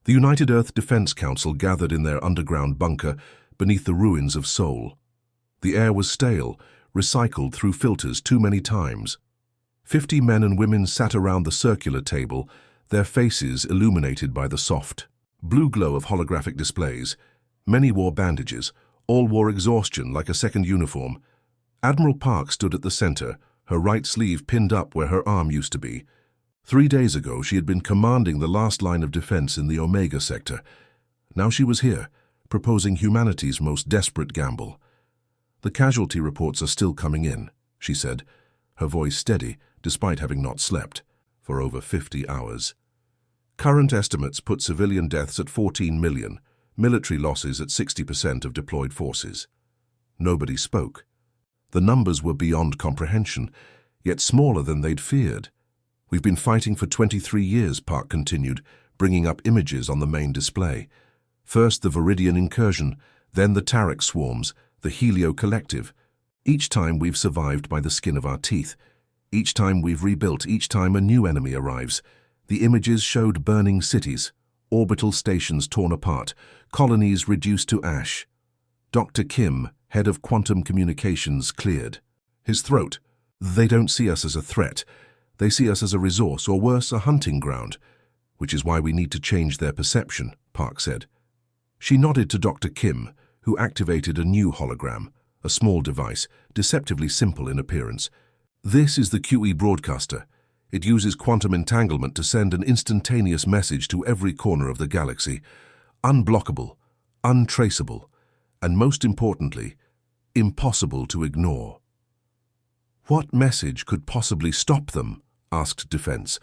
The United Earth Defense Council gathered in their underground bunker beneath the ruins of Seoul. The air was stale, recycled through filters too many times. 50 men and women sat around the circular table, their faces illuminated by the soft blue glow of holographic displays. Many wore bandages, all wore exhaustion like a second uniform. Admiral Park stood at the center, her right sleeve pinned up where her arm used to be. 3 days ago, she had been commanding the last line of defense in the Omega sector. Now she was here, proposing humanity's most desperate gamble. "The casualty reports are still coming in," she said, her voice steady despite having not slept for over 50 hours. "Current estimates put civilian deaths at 14 million, military losses at 60% of deployed forces." Nobody spoke. The numbers were beyond comprehension, yet smaller than they'd feared. "We've been fighting for 23 years, Park continued, bringing up images on the main display. First the Viridian incursion, then the Tarek swarms, the Helio Collective. Each time we've survived by the skin of our teeth. Each time we've rebuilt, each time a new enemy arrives. The images showed burning cities, orbital stations torn apart, colonies reduced to ash." Dr. Kim, head of quantum communications, cleared his throat. "They don't see us as a threat. They see us as a resource, or worse, a hunting ground, which is why we need to change their perception," Park said. She nodded to Dr. Kim, who activated a new hologram, a small device, deceptively simple in appearance. "This is the QE broadcaster. It uses quantum entanglement to send an instantaneous message to every corner of the galaxy. Unblockable, untraceable, and most importantly, impossible to ignore." "What message could possibly stop them?" asked Defense.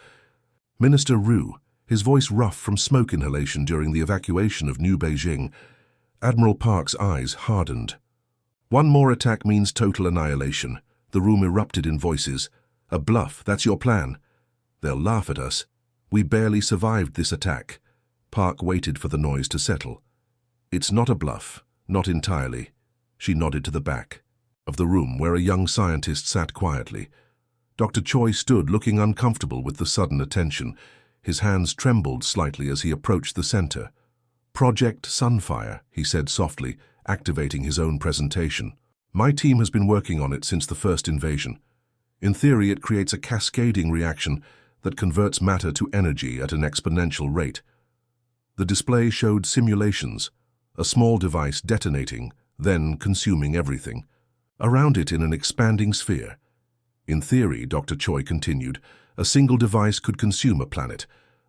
Minister Ru, his voice rough from smoke inhalation during the evacuation of New Beijing. Admiral Park's eyes hardened. "One more attack means total annihilation." The room erupted in voices. "A bluff, that's your plan. They'll laugh at us. We barely survived this attack." Park waited for the noise to settle. "It's not a bluff, not entirely." She nodded to the back of the room where a young scientist sat quietly. Dr. Choi stood looking uncomfortable with the sudden attention. His hands trembled slightly as he approached the center. "Project Sunfire," he said softly, activating his own presentation. "My team has been working on it since the first invasion. In theory, it creates a cascading reaction that converts matter to energy at an exponential rate." The display showed simulations, a small device detonating, then consuming everything. Around it in an expanding sphere. "In theory," Dr. Choi continued, "a single device could consume a planet.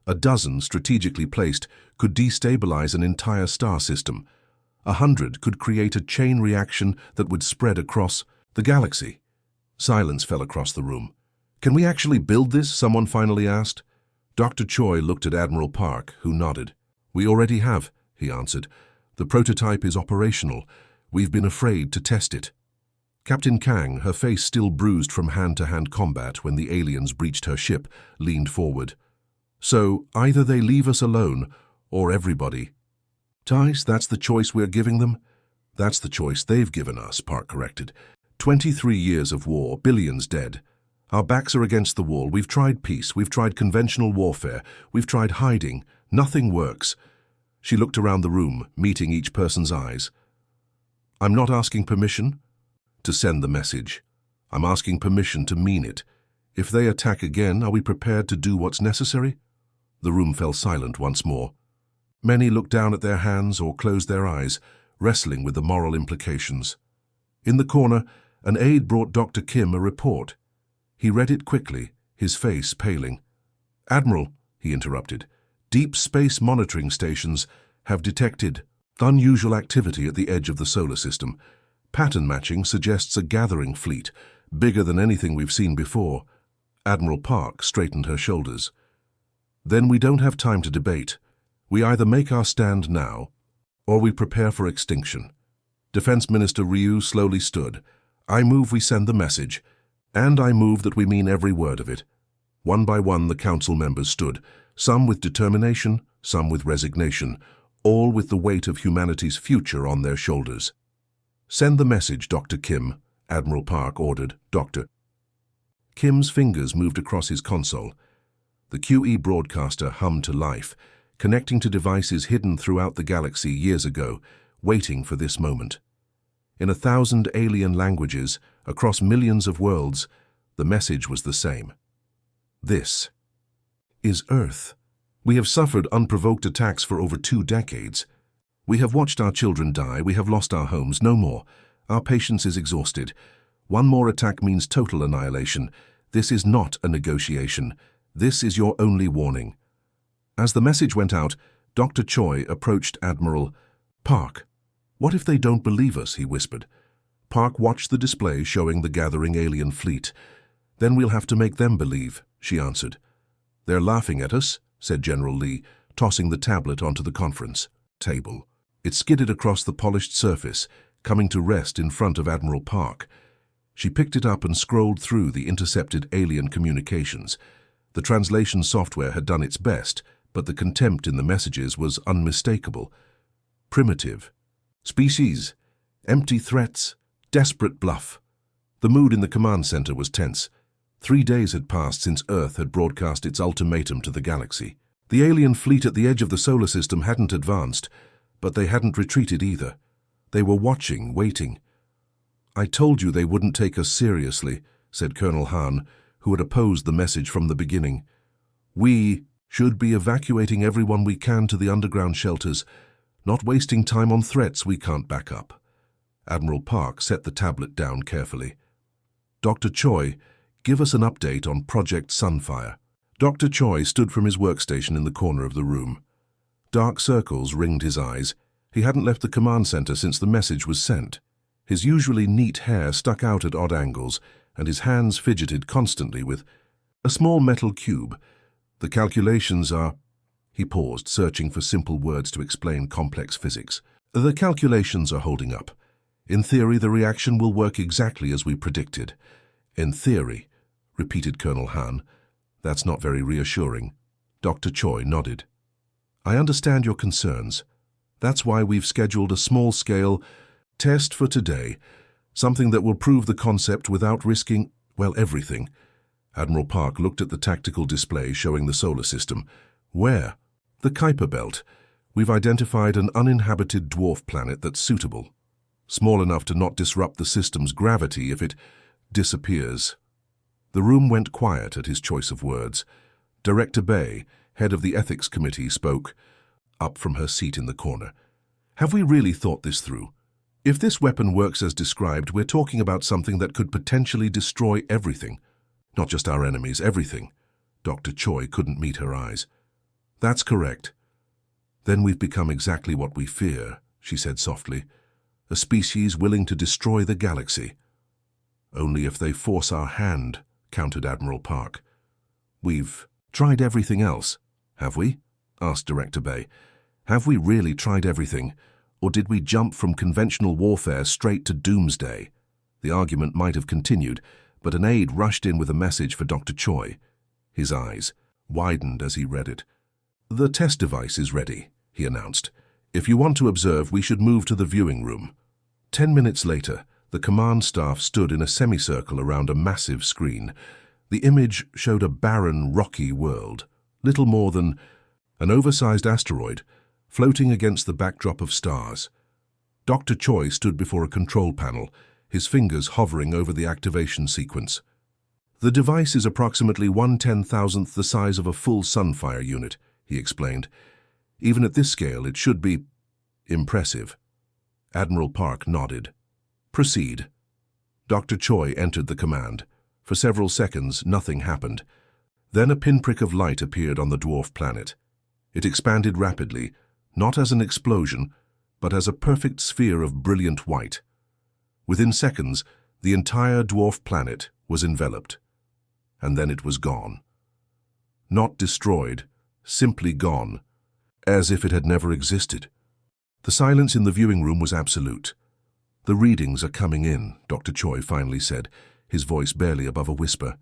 A dozen, strategically placed, could destabilize an entire star system. 100 could create a chain reaction that would spread across the galaxy." Silence fell across the room. "Can we actually build this?" someone finally asked. Dr. Choi looked at Admiral Park, who nodded. "We already have," he answered. "The prototype is operational. We've been afraid to test it." Captain Kang, her face still bruised from hand-to-hand combat when the aliens breached her ship, leaned forward. "So, either they leave us alone, or everybody." "Tice, that's the choice we're giving them?" "That's the choice they've given us," Park corrected. 23 years of war, billions dead. Our backs are against the wall. We've tried peace, we've tried conventional warfare, we've tried hiding. Nothing works." She looked around the room, meeting each person's eyes. "I'm not asking permission to send the message. I'm asking permission to mean it. If they attack again, are we prepared to do what's necessary?" The room fell silent once more. Many looked down at their hands or closed their eyes, wrestling with the moral implications. In the corner, an aide brought Dr. Kim a report. He read it quickly, his face paling. "Admiral," he interrupted, "deep space monitoring stations have detected unusual activity at the edge of the solar system. Pattern matching suggests a gathering fleet, bigger than anything we've seen before." Admiral Park straightened her shoulders. "Then we don't have time to debate. We either make our stand now, or we prepare for extinction." Defense Minister Ryu slowly stood. "I move we send the message, and I move that we mean every word of it." One by one the council members stood, some with determination, some with resignation, all with the weight of humanity's future on their shoulders. "Send the message, Dr. Kim," Admiral Park ordered. "Dr." Kim's fingers moved across his console. The QE broadcaster hummed to life, connecting to devices hidden throughout the galaxy years ago, waiting for this moment. In 1,000 alien languages, across millions of worlds, the message was the same. This is Earth. We have suffered unprovoked attacks for over 2 decades. We have watched our children die, we have lost our homes, no more. Our patience is exhausted. One more attack means total annihilation. This is not a negotiation. This is your only warning. As the message went out, Dr. Choi approached Admiral Park. What if they don't believe us, he whispered. Park watched the display showing the gathering alien fleet. Then we'll have to make them believe, she answered. They're laughing at us, said General Lee, tossing the tablet onto the conference table. It skidded across the polished surface, coming to rest in front of Admiral Park. She picked it up and scrolled through the intercepted alien communications. The translation software had done its best, but the contempt in the messages was unmistakable. Primitive. Species. Empty threats. Desperate bluff. The mood in the command center was tense. 3 days had passed since Earth had broadcast its ultimatum to the galaxy. The alien fleet at the edge of the solar system hadn't advanced, but they hadn't retreated either. They were watching, waiting. I told you they wouldn't take us seriously, said Colonel Han, who had opposed the message from the beginning. We should be evacuating everyone we can to the underground shelters, not wasting time on threats we can't back up. Admiral Park set the tablet down carefully. Dr. Choi, give us an update on Project Sunfire. Dr. Choi stood from his workstation in the corner of the room. Dark circles ringed his eyes. He hadn't left the command center since the message was sent. His usually neat hair stuck out at odd angles, and his hands fidgeted constantly with a small metal cube. The calculations are... He paused, searching for simple words to explain complex physics. The calculations are holding up. In theory, the reaction will work exactly as we predicted. In theory, repeated Colonel Han. That's not very reassuring. Dr. Choi nodded. I understand your concerns. That's why we've scheduled a small-scale test for today, something that will prove the concept without risking, well, everything. Admiral Park looked at the tactical display showing the solar system. Where? The Kuiper Belt. We've identified an uninhabited dwarf planet that's suitable. Small enough to not disrupt the system's gravity if it disappears. The room went quiet at his choice of words. Director Bay, head of the Ethics Committee, spoke, up from her seat in the corner. Have we really thought this through? If this weapon works as described, we're talking about something that could potentially destroy everything. Not just our enemies, everything. Dr. Choi couldn't meet her eyes. That's correct. Then we've become exactly what we fear, she said softly. A species willing to destroy the galaxy. Only if they force our hand, countered Admiral Park. We've tried everything else, have we? Asked Director Bay. Have we really tried everything, or did we jump from conventional warfare straight to doomsday? The argument might have continued, but an aide rushed in with a message for Dr. Choi. His eyes widened as he read it. The test device is ready, he announced. If you want to observe, we should move to the viewing room. 10 minutes later, the command staff stood in a semicircle around a massive screen. The image showed a barren, rocky world, little more than an oversized asteroid, floating against the backdrop of stars. Dr. Choi stood before a control panel, his fingers hovering over the activation sequence. The device is approximately 1/10,000th the size of a full Sunfire unit, he explained. Even at this scale, it should be impressive. Admiral Park nodded. Proceed. Dr. Choi entered the command. For several seconds, nothing happened. Then a pinprick of light appeared on the dwarf planet. It expanded rapidly, not as an explosion, but as a perfect sphere of brilliant white. Within seconds, the entire dwarf planet was enveloped. And then it was gone. Not destroyed, simply gone, as if it had never existed. The silence in the viewing room was absolute. The readings are coming in, Dr. Choi finally said, his voice barely above a whisper.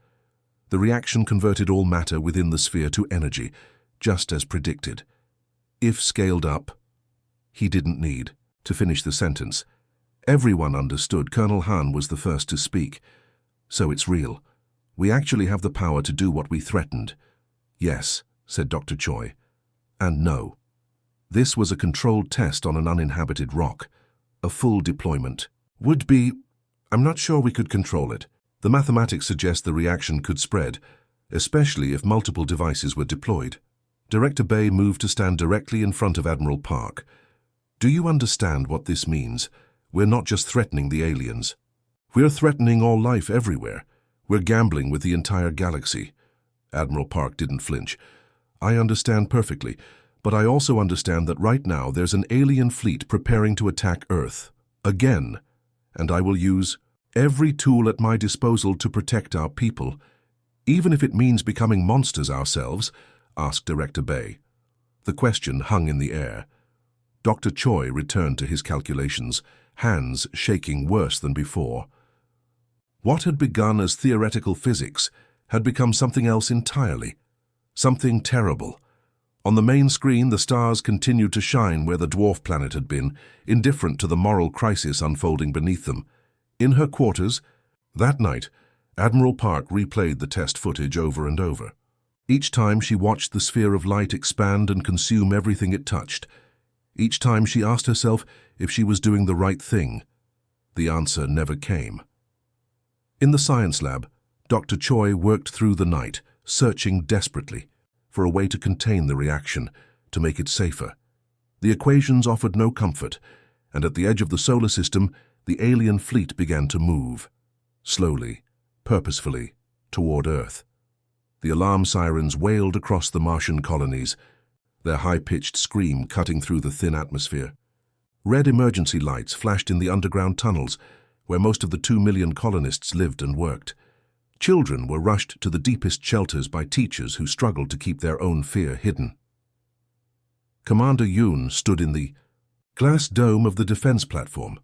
The reaction converted all matter within the sphere to energy, just as predicted. If scaled up, he didn't need to finish the sentence. Everyone understood. Colonel Han was the first to speak. So it's real. We actually have the power to do what we threatened. Yes, said Dr. Choi. And no. This was a controlled test on an uninhabited rock. A full deployment would be... I'm not sure we could control it. The mathematics suggest the reaction could spread, especially if multiple devices were deployed. Director Bay moved to stand directly in front of Admiral Park. Do you understand what this means? We're not just threatening the aliens. We're threatening all life everywhere. We're gambling with the entire galaxy. Admiral Park didn't flinch. I understand perfectly, but I also understand that right now there's an alien fleet preparing to attack Earth. Again. And I will use every tool at my disposal to protect our people, even if it means becoming monsters ourselves, asked Director Bay. The question hung in the air. Dr. Choi returned to his calculations, hands shaking worse than before. What had begun as theoretical physics had become something else entirely, something terrible. On the main screen, the stars continued to shine where the dwarf planet had been, indifferent to the moral crisis unfolding beneath them. In her quarters, that night, Admiral Park replayed the test footage over and over. Each time she watched the sphere of light expand and consume everything it touched. Each time she asked herself if she was doing the right thing. The answer never came. In the science lab, Dr. Choi worked through the night, searching desperately for a way to contain the reaction, to make it safer. The equations offered no comfort, and at the edge of the solar system, the alien fleet began to move, slowly, purposefully, toward Earth. The alarm sirens wailed across the Martian colonies, their high-pitched scream cutting through the thin atmosphere. Red emergency lights flashed in the underground tunnels, where most of the 2 million colonists lived and worked. Children were rushed to the deepest shelters by teachers who struggled to keep their own fear hidden. Commander Yoon stood in the glass dome of the defense platform,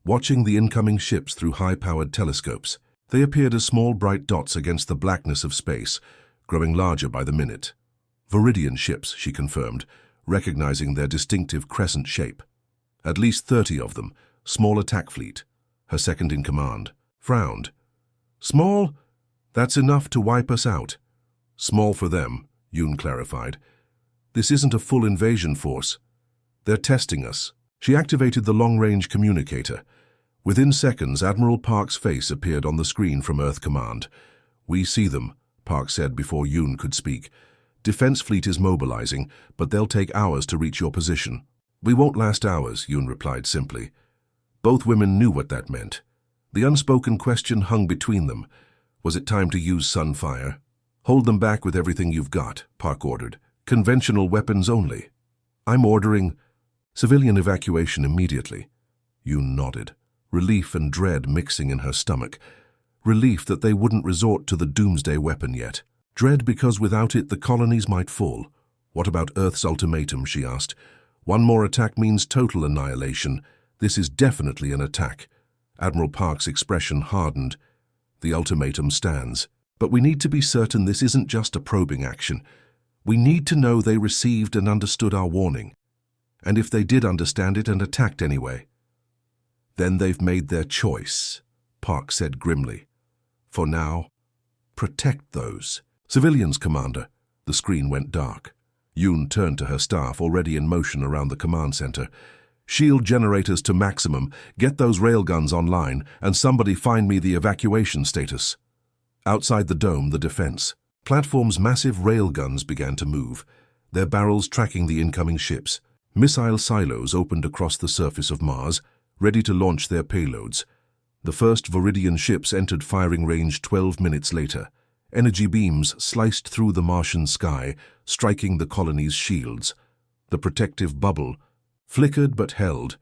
watching the incoming ships through high-powered telescopes. They appeared as small bright dots against the blackness of space, growing larger by the minute. Viridian ships, she confirmed, recognizing their distinctive crescent shape. At least 30 of them, small attack fleet. Her second-in-command frowned. Small? That's enough to wipe us out. Small for them, Yoon clarified. This isn't a full invasion force. They're testing us. She activated the long-range communicator. Within seconds, Admiral Park's face appeared on the screen from Earth Command. We see them, Park said before Yoon could speak. Defense fleet is mobilizing, but they'll take hours to reach your position. We won't last hours, Yoon replied simply. Both women knew what that meant. The unspoken question hung between them. Was it time to use sunfire? Hold them back with everything you've got, Park ordered. Conventional weapons only. I'm ordering civilian evacuation immediately. Yoon nodded, relief and dread mixing in her stomach. Relief that they wouldn't resort to the doomsday weapon yet. Dread because without it the colonies might fall. What about Earth's ultimatum, she asked. One more attack means total annihilation. This is definitely an attack. Admiral Park's expression hardened. The ultimatum stands. But we need to be certain this isn't just a probing action. We need to know they received and understood our warning. And if they did understand it and attacked anyway, then they've made their choice, Park said grimly. For now, protect those. Civilians, Commander. The screen went dark. Yoon turned to her staff, already in motion around the command center. Shield generators to maximum, get those railguns online, and somebody find me the evacuation status. Outside the dome, the defense. Platform's massive railguns began to move, their barrels tracking the incoming ships. Missile silos opened across the surface of Mars, ready to launch their payloads. The first Viridian ships entered firing range 12 minutes later. Energy beams sliced through the Martian sky, striking the colony's shields. The protective bubble flickered but held.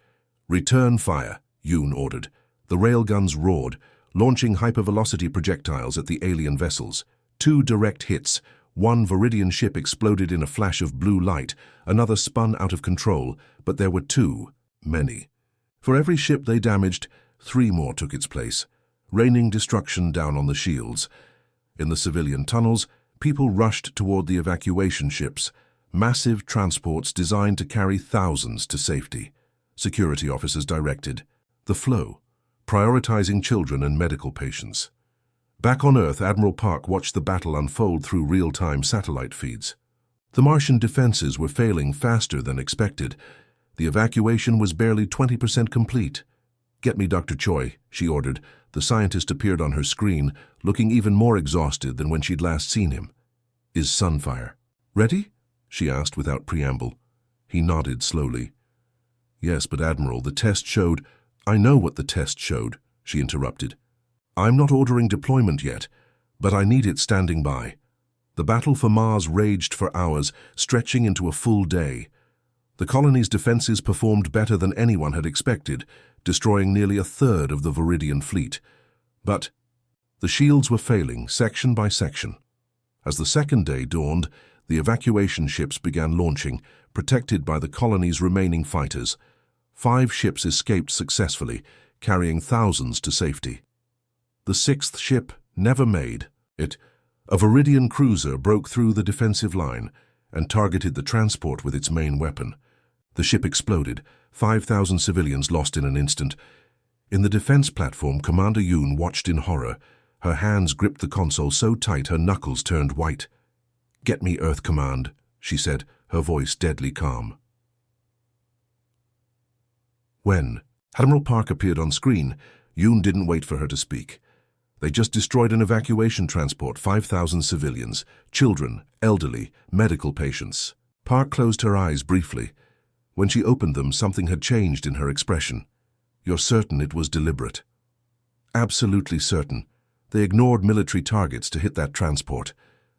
Return fire, Yoon ordered. The railguns roared, launching hypervelocity projectiles at the alien vessels. 2 direct hits. One Viridian ship exploded in a flash of blue light, another spun out of control, but there were 2, many. For every ship they damaged, 3 more took its place, raining destruction down on the shields. In the civilian tunnels, people rushed toward the evacuation ships, massive transports designed to carry thousands to safety. Security officers directed the flow, prioritizing children and medical patients. Back on Earth, Admiral Park watched the battle unfold through real-time satellite feeds. The Martian defenses were failing faster than expected. The evacuation was barely 20% complete. "Get me Dr. Choi," she ordered. The scientist appeared on her screen, looking even more exhausted than when she'd last seen him. "Is Sunfire ready?" she asked without preamble. He nodded slowly. "Yes, but Admiral, the test showed—" "I know what the test showed," she interrupted. "I'm not ordering deployment yet, but I need it standing by." The battle for Mars raged for hours, stretching into a full day. The colony's defenses performed better than anyone had expected, destroying nearly a third of the Viridian fleet. But the shields were failing, section by section. As the second day dawned, the evacuation ships began launching, protected by the colony's remaining fighters. 5 ships escaped successfully, carrying thousands to safety. The 6th ship never made it. A Viridian cruiser broke through the defensive line and targeted the transport with its main weapon. The ship exploded, 5,000 civilians lost in an instant. In the defense platform, Commander Yoon watched in horror. Her hands gripped the console so tight her knuckles turned white. "Get me Earth Command," she said, her voice deadly calm. When Admiral Park appeared on screen, Yoon didn't wait for her to speak. They just destroyed an evacuation transport, 5,000 civilians, children, elderly, medical patients. Park closed her eyes briefly. When she opened them, something had changed in her expression. "You're certain it was deliberate?" "Absolutely certain. They ignored military targets to hit that transport."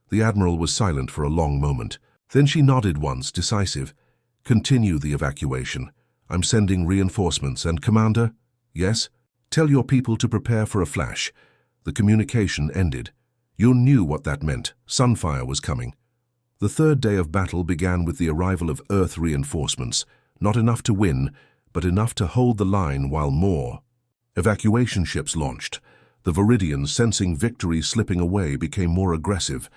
The Admiral was silent for a long moment. Then she nodded once, decisive. "Continue the evacuation. I'm sending reinforcements, and Commander?" "Yes?" "Tell your people to prepare for a flash." The communication ended. Yoon knew what that meant. Sunfire was coming. The third day of battle began with the arrival of Earth reinforcements. Not enough to win, but enough to hold the line while more. Evacuation ships launched. The Viridians, sensing victory slipping away, became more aggressive.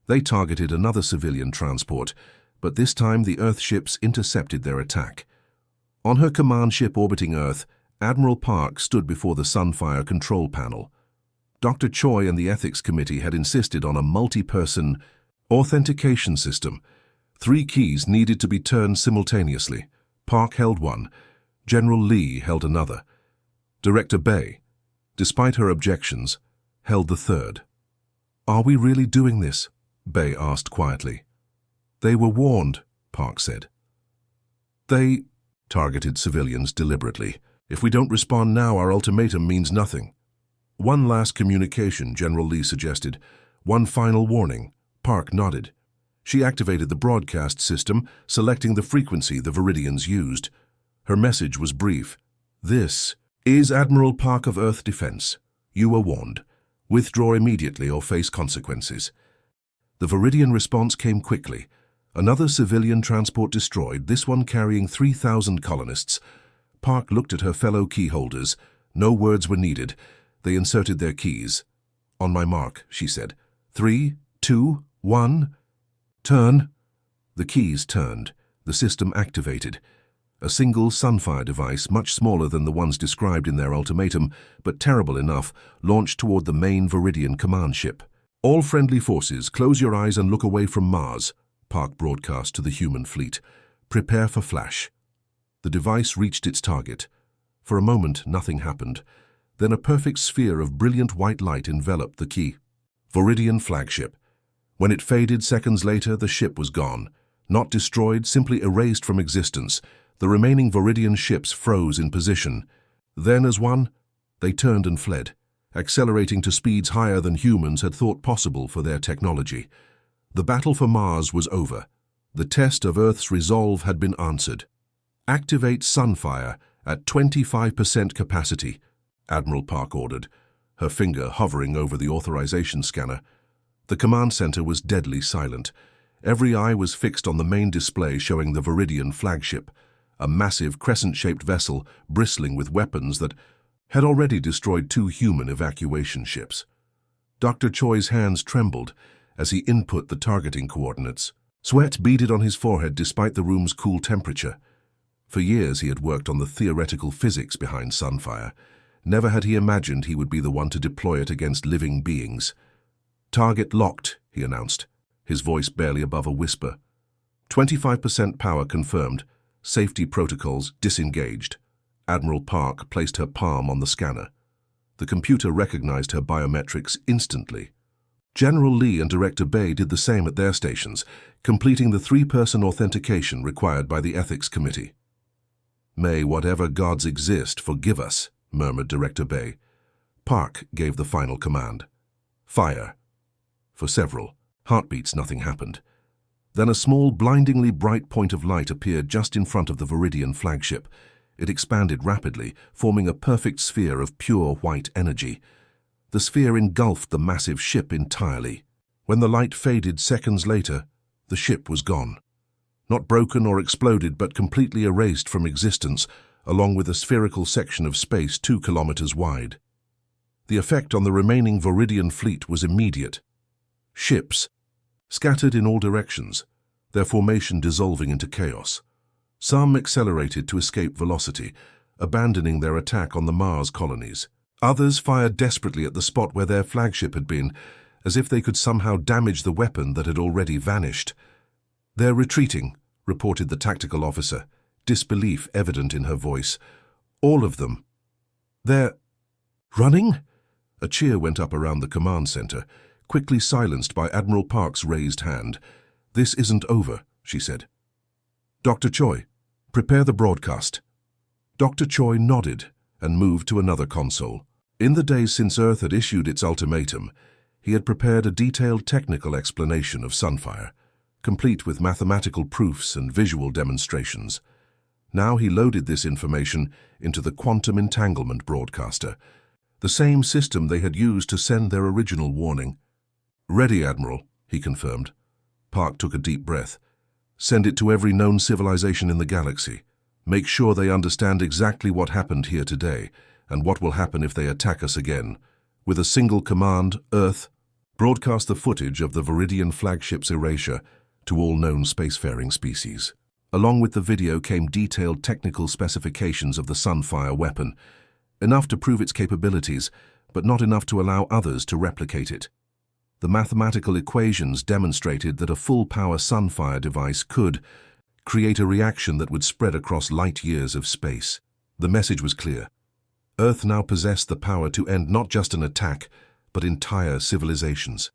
They targeted another civilian transport, but this time the Earth ships intercepted their attack. On her command ship orbiting Earth, Admiral Park stood before the Sunfire control panel. Dr. Choi and the Ethics Committee had insisted on a multi-person authentication system. 3 keys needed to be turned simultaneously. Park held one. General Lee held another. Director Bay, despite her objections, held the third. "Are we really doing this?" Bay asked quietly. "They were warned," Park said. "They targeted civilians deliberately. If we don't respond now, our ultimatum means nothing." "One last communication," General Lee suggested. "One final warning." Park nodded. She activated the broadcast system, selecting the frequency the Viridians used. Her message was brief. "This is Admiral Park of Earth Defense. You were warned. Withdraw immediately or face consequences." The Viridian response came quickly. Another civilian transport destroyed, this one carrying 3,000 colonists. Park looked at her fellow key holders. No words were needed. They inserted their keys. "On my mark," she said. 3, 2, 1. "Turn." The keys turned. The system activated. A single Sunfire device, much smaller than the ones described in their ultimatum, but terrible enough, launched toward the main Viridian command ship. "All friendly forces, close your eyes and look away from Mars," Park broadcast to the human fleet. "Prepare for flash." The device reached its target. For a moment, nothing happened. Then a perfect sphere of brilliant white light enveloped the key. Viridian flagship. When it faded seconds later, the ship was gone. Not destroyed, simply erased from existence. The remaining Viridian ships froze in position. Then, as one, they turned and fled, accelerating to speeds higher than humans had thought possible for their technology. The battle for Mars was over. The test of Earth's resolve had been answered. "Activate Sunfire at 25% capacity," Admiral Park ordered, her finger hovering over the authorization scanner. The command center was deadly silent. Every eye was fixed on the main display showing the Viridian flagship, a massive crescent-shaped vessel bristling with weapons that had already destroyed 2 human evacuation ships. Dr. Choi's hands trembled as he input the targeting coordinates. Sweat beaded on his forehead despite the room's cool temperature. For years he had worked on the theoretical physics behind Sunfire. Never had he imagined he would be the one to deploy it against living beings. "Target locked," he announced, his voice barely above a whisper. 25% power confirmed. Safety protocols disengaged. Admiral Park placed her palm on the scanner. The computer recognized her biometrics instantly. General Lee and Director Bay did the same at their stations, completing the three-person authentication required by the Ethics Committee. "May whatever gods exist forgive us," murmured Director Bay. Park gave the final command. "Fire." For several heartbeats, nothing happened. Then a small, blindingly bright point of light appeared just in front of the Viridian flagship. It expanded rapidly, forming a perfect sphere of pure white energy. The sphere engulfed the massive ship entirely. When the light faded seconds later, the ship was gone. Not broken or exploded, but completely erased from existence, along with a spherical section of space 2 kilometers wide. The effect on the remaining Viridian fleet was immediate. Ships scattered in all directions, their formation dissolving into chaos. Some accelerated to escape velocity, abandoning their attack on the Mars colonies. Others fired desperately at the spot where their flagship had been, as if they could somehow damage the weapon that had already vanished. "They're retreating," reported the tactical officer, disbelief evident in her voice. "All of them." "They're running?" A cheer went up around the command center, quickly silenced by Admiral Park's raised hand. "This isn't over," she said. "Dr. Choi, prepare the broadcast." Dr. Choi nodded and moved to another console. In the days since Earth had issued its ultimatum, he had prepared a detailed technical explanation of Sunfire, complete with mathematical proofs and visual demonstrations. Now he loaded this information into the quantum entanglement broadcaster, the same system they had used to send their original warning. "Ready, Admiral," he confirmed. Park took a deep breath. "Send it to every known civilization in the galaxy. Make sure they understand exactly what happened here today and what will happen if they attack us again. With a single command, Earth, broadcast the footage of the Viridian flagship's erasure to all known spacefaring species." Along with the video came detailed technical specifications of the Sunfire weapon, enough to prove its capabilities, but not enough to allow others to replicate it. The mathematical equations demonstrated that a full-power Sunfire device could create a reaction that would spread across light years of space. The message was clear. Earth now possessed the power to end not just an attack, but entire civilizations.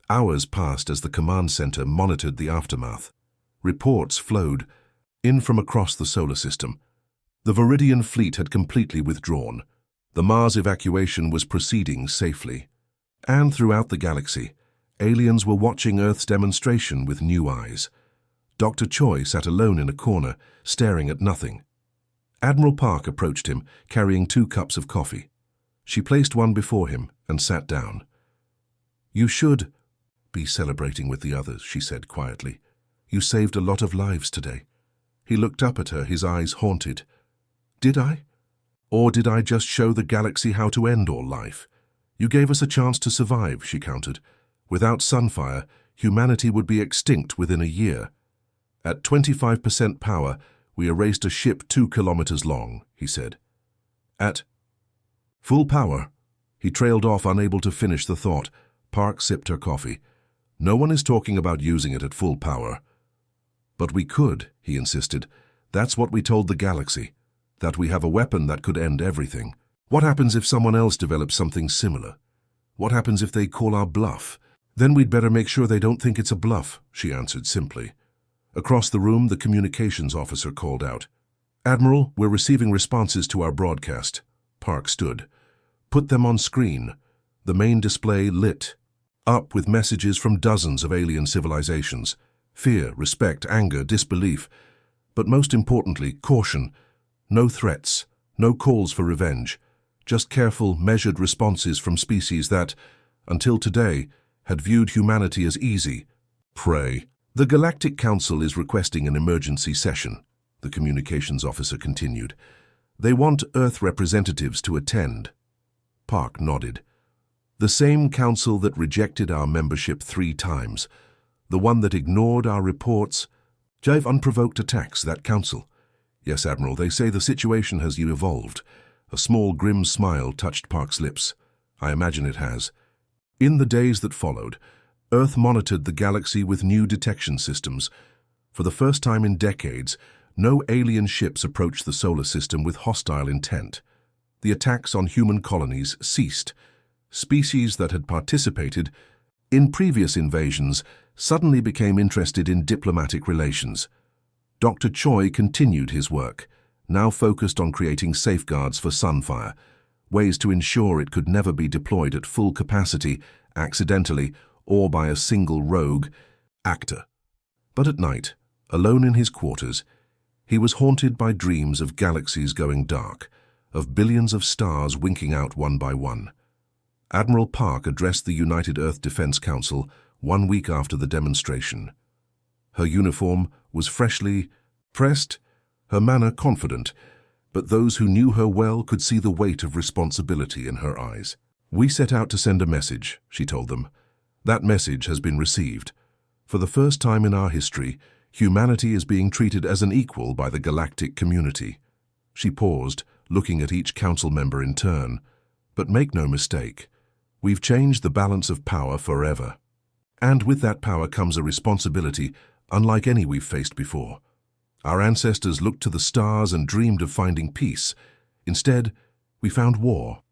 Hours passed as the command center monitored the aftermath. Reports flowed in from across the solar system. The Viridian fleet had completely withdrawn. The Mars evacuation was proceeding safely. And throughout the galaxy, aliens were watching Earth's demonstration with new eyes. Dr. Choi sat alone in a corner, staring at nothing. Admiral Park approached him, carrying 2 cups of coffee. She placed one before him and sat down. "You should be celebrating with the others," she said quietly. "You saved a lot of lives today." He looked up at her, his eyes haunted. "Did I? Or did I just show the galaxy how to end all life? You gave us a chance to survive," she countered. "Without Sunfire, humanity would be extinct within a year. At 25% power, we erased a ship 2 kilometers long," he said. "At full power," he trailed off, unable to finish the thought. Park sipped her coffee. "No one is talking about using it at full power." "But we could," he insisted. "That's what we told the galaxy, that we have a weapon that could end everything. What happens if someone else develops something similar? What happens if they call our bluff? Then we'd better make sure they don't think it's a bluff," she answered simply. Across the room, the communications officer called out. "Admiral, we're receiving responses to our broadcast." Park stood. "Put them on screen." The main display lit up with messages from dozens of alien civilizations. Fear, respect, anger, disbelief. But most importantly, caution. No threats, no calls for revenge. Just careful, measured responses from species that, until today, had viewed humanity as easy prey. "The Galactic Council is requesting an emergency session," the communications officer continued. "They want Earth representatives to attend." Park nodded. "The same council that rejected our membership 3 times. The one that ignored our reports. Jive unprovoked attacks, that council." "Yes, Admiral, they say the situation has evolved." A small, grim smile touched Park's lips. "I imagine it has." In the days that followed, Earth monitored the galaxy with new detection systems. For the first time in decades, no alien ships approached the solar system with hostile intent. The attacks on human colonies ceased. Species that had participated in previous invasions suddenly became interested in diplomatic relations. Dr. Choi continued his work, now focused on creating safeguards for Sunfire, ways to ensure it could never be deployed at full capacity, accidentally, or by a single rogue actor. But at night, alone in his quarters, he was haunted by dreams of galaxies going dark, of billions of stars winking out one by one. Admiral Park addressed the United Earth Defense Council 1 week after the demonstration. Her uniform was freshly pressed, her manner confident, but those who knew her well could see the weight of responsibility in her eyes. "We set out to send a message," she told them. "That message has been received. For the first time in our history, humanity is being treated as an equal by the galactic community." She paused, looking at each council member in turn. "But make no mistake, we've changed the balance of power forever. And with that power comes a responsibility unlike any we've faced before. Our ancestors looked to the stars and dreamed of finding peace. Instead, we found war.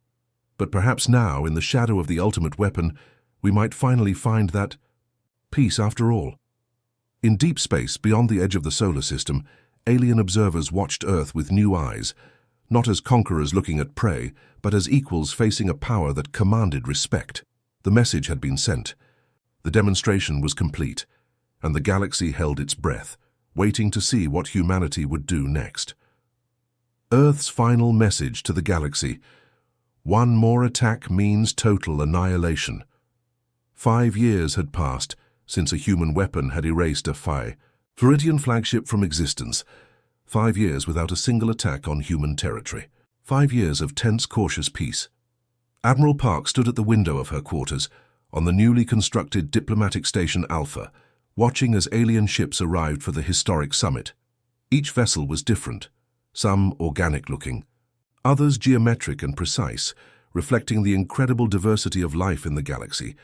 But perhaps now, in the shadow of the ultimate weapon, we might finally find that peace after all." In deep space, beyond the edge of the solar system, alien observers watched Earth with new eyes, not as conquerors looking at prey, but as equals facing a power that commanded respect. The message had been sent. The demonstration was complete, and the galaxy held its breath, waiting to see what humanity would do next. Earth's final message to the galaxy: one more attack means total annihilation. 5 years had passed since a human weapon had erased a Floridian flagship from existence. 5 years without a single attack on human territory. 5 years of tense, cautious peace. Admiral Park stood at the window of her quarters, on the newly constructed diplomatic station Alpha, watching as alien ships arrived for the historic summit. Each vessel was different, some organic-looking, others geometric and precise, reflecting the incredible diversity of life in the galaxy.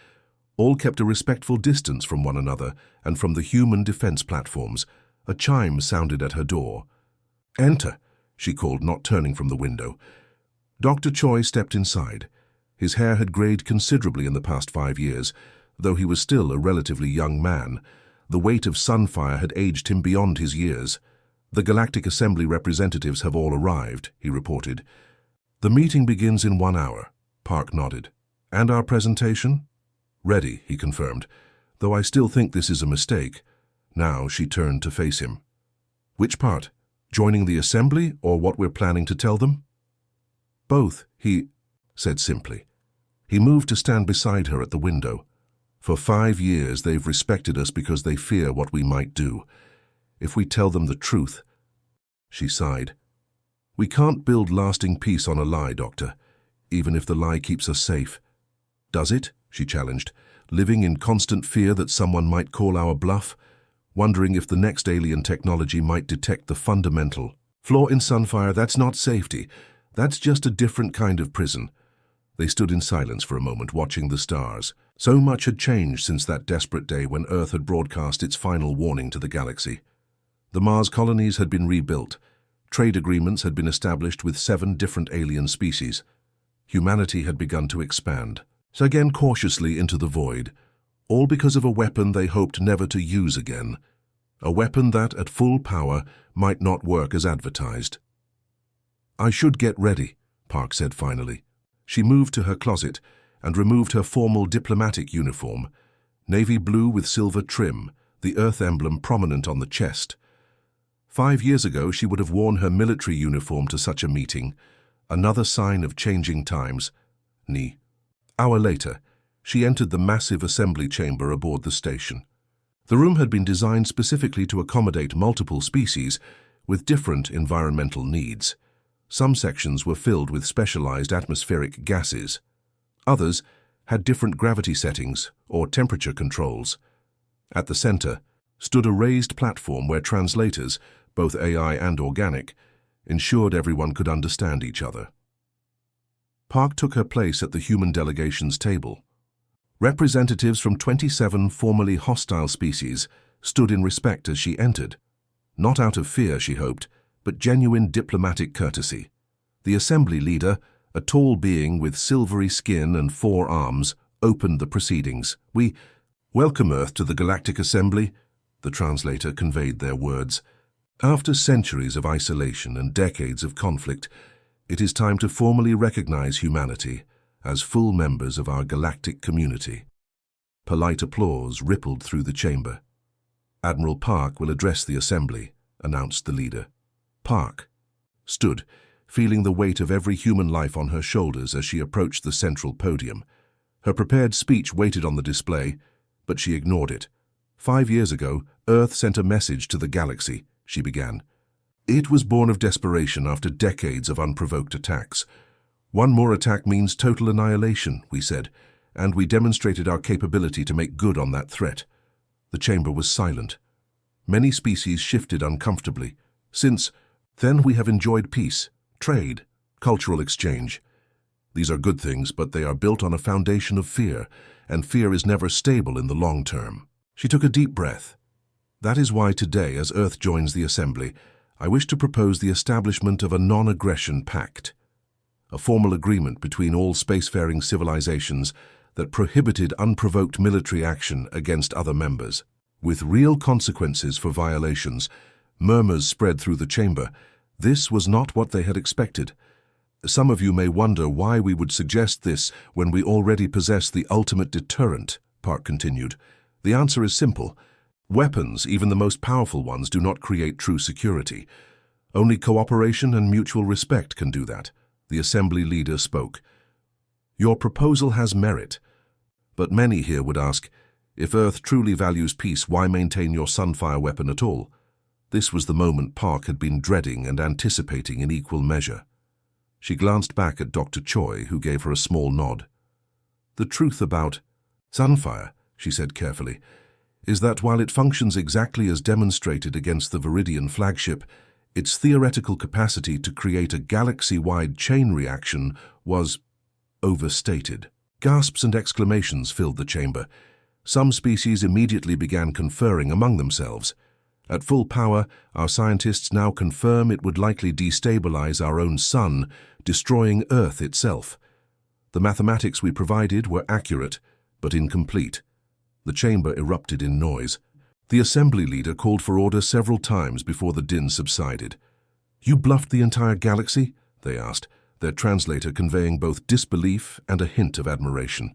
All kept a respectful distance from one another and from the human defense platforms. A chime sounded at her door. "Enter," she called, not turning from the window. Dr. Choi stepped inside. His hair had grayed considerably in the past 5 years, though he was still a relatively young man. The weight of sunfire had aged him beyond his years. "The Galactic Assembly representatives have all arrived," he reported. "The meeting begins in 1 hour," Park nodded. "And our presentation?" "Ready," he confirmed, "though I still think this is a mistake." Now she turned to face him. "Which part? Joining the assembly or what we're planning to tell them?" "Both," he said simply. He moved to stand beside her at the window. "For 5 years they've respected us because they fear what we might do. If we tell them the truth..." She sighed. "We can't build lasting peace on a lie, Doctor, even if the lie keeps us safe." "Does it?" she challenged, "living in constant fear that someone might call our bluff, wondering if the next alien technology might detect the fundamental flaw in Sunfire. That's not safety. That's just a different kind of prison." They stood in silence for a moment, watching the stars. So much had changed since that desperate day when Earth had broadcast its final warning to the galaxy. The Mars colonies had been rebuilt. Trade agreements had been established with 7 different alien species. Humanity had begun to expand, so again cautiously into the void, all because of a weapon they hoped never to use again. A weapon that, at full power, might not work as advertised. "I should get ready," Park said finally. She moved to her closet and removed her formal diplomatic uniform, navy blue with silver trim, the Earth emblem prominent on the chest. 5 years ago, she would have worn her military uniform to such a meeting, another sign of changing times. Hour later, she entered the massive assembly chamber aboard the station. The room had been designed specifically to accommodate multiple species with different environmental needs. Some sections were filled with specialized atmospheric gases. Others had different gravity settings or temperature controls. At the center stood a raised platform where translators, both AI and organic, ensured everyone could understand each other. Park took her place at the human delegation's table. Representatives from 27 formerly hostile species, stood in respect as she entered. Not out of fear, she hoped, but genuine diplomatic courtesy. The assembly leader, a tall being with silvery skin and 4 arms, opened the proceedings. "We welcome Earth to the Galactic Assembly," the translator conveyed their words. "After centuries of isolation and decades of conflict, it is time to formally recognize humanity as full members of our galactic community." Polite applause rippled through the chamber. "Admiral Park will address the assembly," announced the leader. Park stood, feeling the weight of every human life on her shoulders as she approached the central podium. Her prepared speech waited on the display, but she ignored it. "5 years ago, Earth sent a message to the galaxy," she began. "It was born of desperation after decades of unprovoked attacks. One more attack means total annihilation," we said, and we demonstrated our capability to make good on that threat. The chamber was silent. Many species shifted uncomfortably. Since then, we have enjoyed peace, trade, cultural exchange. These are good things, but they are built on a foundation of fear, and fear is never stable in the long term. She took a deep breath. "That is why today, as Earth joins the Assembly, I wish to propose the establishment of a non-aggression pact, a formal agreement between all spacefaring civilizations that prohibited unprovoked military action against other members, with real consequences for violations." Murmurs spread through the chamber. This was not what they had expected. "Some of you may wonder why we would suggest this when we already possess the ultimate deterrent," Park continued. "The answer is simple. Weapons, even the most powerful ones, do not create true security. Only cooperation and mutual respect can do that." The assembly leader spoke. "Your proposal has merit, but many here would ask, if Earth truly values peace, why maintain your sunfire weapon at all?" This was the moment Park had been dreading and anticipating in equal measure. She glanced back at Dr. Choi, who gave her a small nod. "The truth about Sunfire," she said carefully, "is that while it functions exactly as demonstrated against the Viridian flagship, its theoretical capacity to create a galaxy-wide chain reaction was overstated." Gasps and exclamations filled the chamber. Some species immediately began conferring among themselves. "At full power, our scientists now confirm it would likely destabilize our own sun, destroying Earth itself. The mathematics we provided were accurate, but incomplete." The chamber erupted in noise. The assembly leader called for order several times before the din subsided. "You bluffed the entire galaxy?" they asked, their translator conveying both disbelief and a hint of admiration.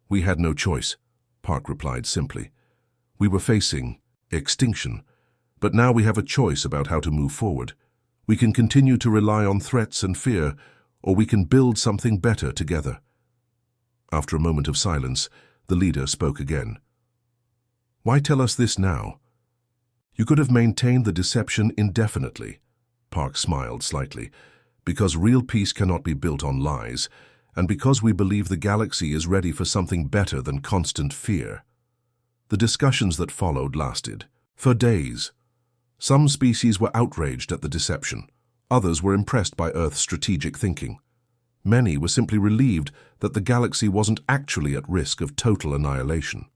"We had no choice," Park replied simply. "We were facing extinction. But now we have a choice about how to move forward. We can continue to rely on threats and fear, or we can build something better together." After a moment of silence, the leader spoke again. "Why tell us this now? You could have maintained the deception indefinitely." Park smiled slightly. "Because real peace cannot be built on lies, and because we believe the galaxy is ready for something better than constant fear." The discussions that followed lasted for days. Some species were outraged at the deception. Others were impressed by Earth's strategic thinking. Many were simply relieved that the galaxy wasn't actually at risk of total annihilation.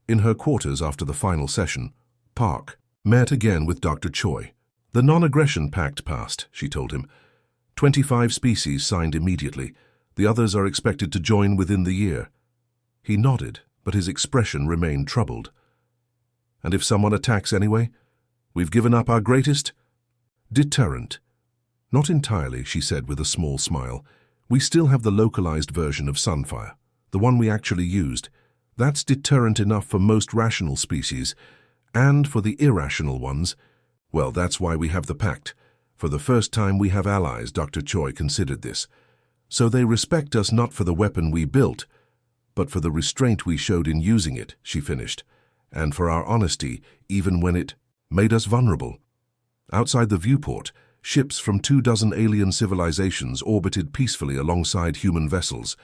In her quarters after the final session, Park met again with Dr. Choi. "The non-aggression pact passed," she told him. 25 species signed immediately. The others are expected to join within the year." He nodded, but his expression remained troubled. "And if someone attacks anyway? We've given up our greatest deterrent." "Not entirely," she said with a small smile. "We still have the localized version of Sunfire, the one we actually used. That's deterrent enough for most rational species, and for the irrational ones, well, that's why we have the pact. For the first time we have allies," Dr. Choi considered this. "So they respect us not for the weapon we built, but for the restraint we showed in using it," she finished, "and for our honesty, even when it made us vulnerable." Outside the viewport, ships from 24 alien civilizations orbited peacefully alongside human vessels.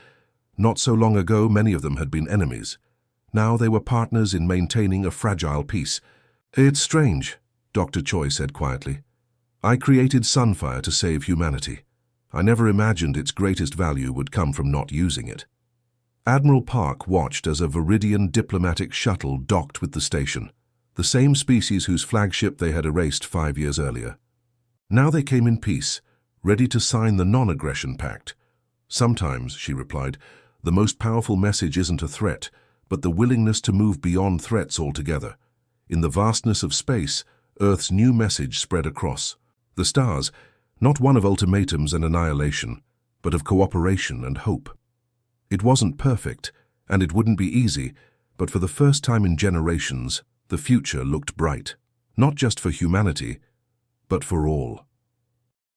Not so long ago, many of them had been enemies. Now they were partners in maintaining a fragile peace. "It's strange," Dr. Choi said quietly. "I created Sunfire to save humanity. I never imagined its greatest value would come from not using it." Admiral Park watched as a Viridian diplomatic shuttle docked with the station. the same species whose flagship they had erased 5 years earlier. Now they came in peace, ready to sign the non-aggression pact. Sometimes, she replied, the most powerful message isn't a threat, but the willingness to move beyond threats altogether. In the vastness of space, Earth's new message spread across the stars, not one of ultimatums and annihilation, but of cooperation and hope. It wasn't perfect, and it wouldn't be easy, but for the first time in generations, the future looked bright, not just for humanity, but for all.